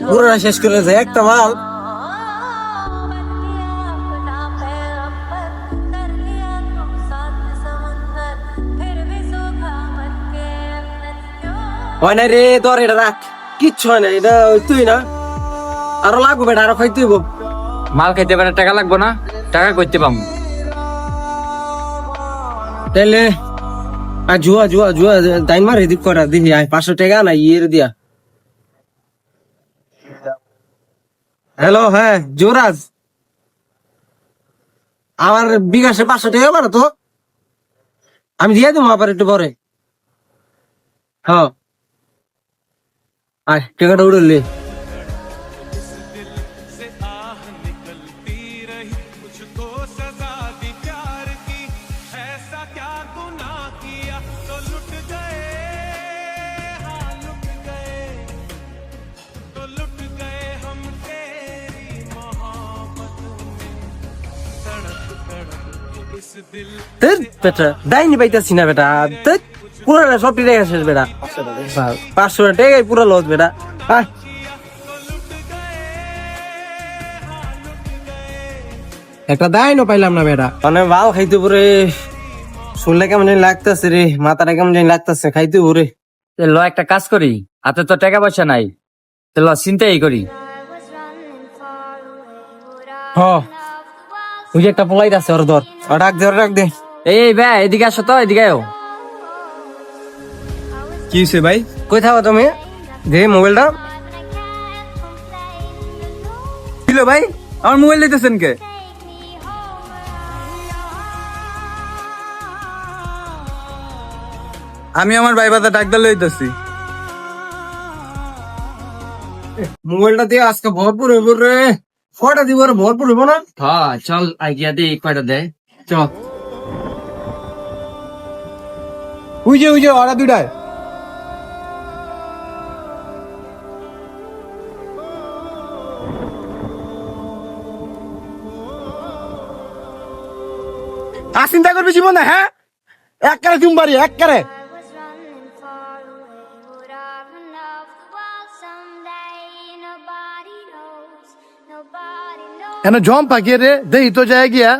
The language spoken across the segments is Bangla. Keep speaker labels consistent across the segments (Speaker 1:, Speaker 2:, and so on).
Speaker 1: পুরোটা শেষ করে যায় একটা মাল। হয় না রে, তোর এটা রাখ, কিচ্ছু হয় না, এটা তুই না আরো লাগবো বেটা, আরো খাইতে হইব।
Speaker 2: মাল খাইতে পারে টাকা লাগবো না, টাকা করতে পাবো।
Speaker 1: তাইলে আর জুয়া জুয়া জুয়া দাইন মার এদিক করা দেখি, 500 টাকা না ইয়ের দিয়া। হ্যালো, হ্যাঁ যুবরাজ, আমার বিকাশে 500 টাকা পারো তো, আমি দিয়ে দেবো আবার একটু পরে। হ্যাঁ আয় টাকাটা উড়লে। ডাইনি পাইতেছি না বেটা, পুরো সব টাকা শেষ বেটা, 500 টাকাই পুরো লস বেটা। একটা দাইনও পাইলাম না বেটা, মানে ভাও খাইতে পুরে, শুনলে কেমন জানি লাগতেছে রে, মাথাটা কেমন জানি লাগতেছে, খাইতে পুরে।
Speaker 2: ল একটা কাজ করি, হাতে তো টাকা পয়সা নাই, ল চিন্তাই করি।
Speaker 1: হ ওই যে একটা পোলাইট আছে, ওর ধর, ডাক দে, ডাক দে।
Speaker 2: এই ভাই এদিকে আসো তো, এদিকে আও।
Speaker 3: কি হয়েছে ভাই?
Speaker 1: কই থাকো তুমি? দে মোবাইলটা।
Speaker 3: ছিল ভাই, আমার মোবাইল দিতেছেন কে? আমি আমার ভাই বাদা ডাক দিলে লইতেছি।
Speaker 1: মোবাইলটা দিয়ে আজকে ভরপুর হইব রে, কয়টা দিব রে, ভরপুর হইব না?
Speaker 2: হ্যাঁ চল আইডিয়া দে, কয়টা দেয় চল।
Speaker 3: ওই যে ওরা দুইটায়। আর চিন্তা করবি জীবনে, হ্যাঁ এক কারে তুমি বাড়ি এক কারে। এনে জম পাকিয়ে রে দেই তো যায় গিয়া।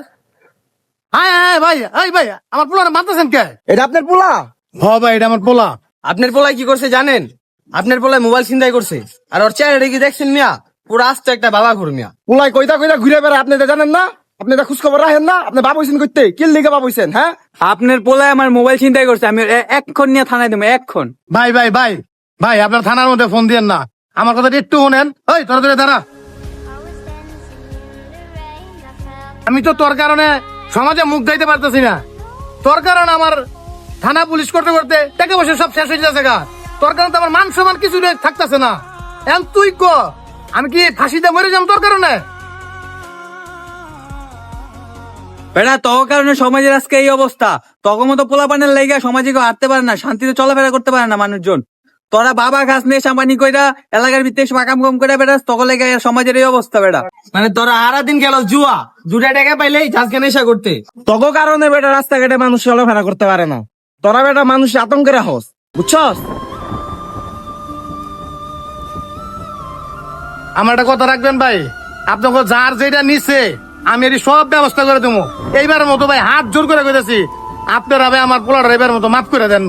Speaker 3: হ্যাঁ ভাই, এই ভাই আমার পোলা মারতেছেন কে? এটা আপনার পোলা? হ ভাই এটা আমার পোলা।
Speaker 1: আপনার পোলাই কি করছে জানেন? আপনার পোলাই মোবাইল ছিনতাই করছে, আর ওর চেহারা কি দেখছেন মিয়া? পুরো আস্ত একটা বাবা ঘুর মিয়া।
Speaker 3: পোলাই কইতা কইতা ঘুরে বেড়া, আপনি তো জানেন না? আপনি তো খোঁজ খবর রাখেন না? আপনি বাপ হইছেন করতে কি লিগে বাপ হইছেন? হ্যাঁ
Speaker 2: আপনার পোলায় আমার মোবাইল চিন্তাই করছে, আমি এক্ষণ নিয়ে থানায় দেবো, এক্ষণ।
Speaker 3: ভাই ভাই ভাই ভাই আপনার থানার মধ্যে ফোন দিয়েন না, আমার কথা একটু শোনেন। ওই তোরা তোরা দাঁড়া, আমি তো তোর কারণে সমাজে মুখ গাইতে পারতেছি না, তোর কারণে আমার থানা পুলিশ করতে করতে টাকা পয়সা সব শেষ হয়ে যাচ্ছে গা, তোর কারণে তো আমার মান সম্মান কিছু থাকতেছে না। এখন তুই ক আমি কি ফাঁসিতে মরে যাম তোর কারণে?
Speaker 2: বেটা তোর কারণে সমাজের আজকে এই অবস্থা, তখন মতো পোলাপানের লেগে সমাজে কেউ হাঁটতে পারে না, শান্তিতে চলাফেরা করতে পারে না মানুষজন। তোরা বাবা গাছ নিয়ে সাম্পানি কইরা এলাকার ভিতরে মাকাম কম করে বেড়াস, তখন লেগে সমাজের এই অবস্থা বেটা।
Speaker 1: মানে তোরা সারা দিন গেল জুয়া, 2 টাকা পাইলেই ঝাঁঝকে নেশা করতে, তগো কারণে বেটা রাস্তাঘাটে মানুষ চলাফেরা করতে পারে না। তোরা বেটা মানুষ আতঙ্কে রাখস, বুঝছস?
Speaker 3: আমার একটা কথা রাখবেন ভাই, আপনাকে যার যেটা নিচ্ছে আমি এর সব ব্যবস্থা করে দেবো। এইবারের মতো ভাই হাত জোর করে কইতেছি, আপনারা ভাই আমার পোলাটা এবার মতো মাফ করে দেন।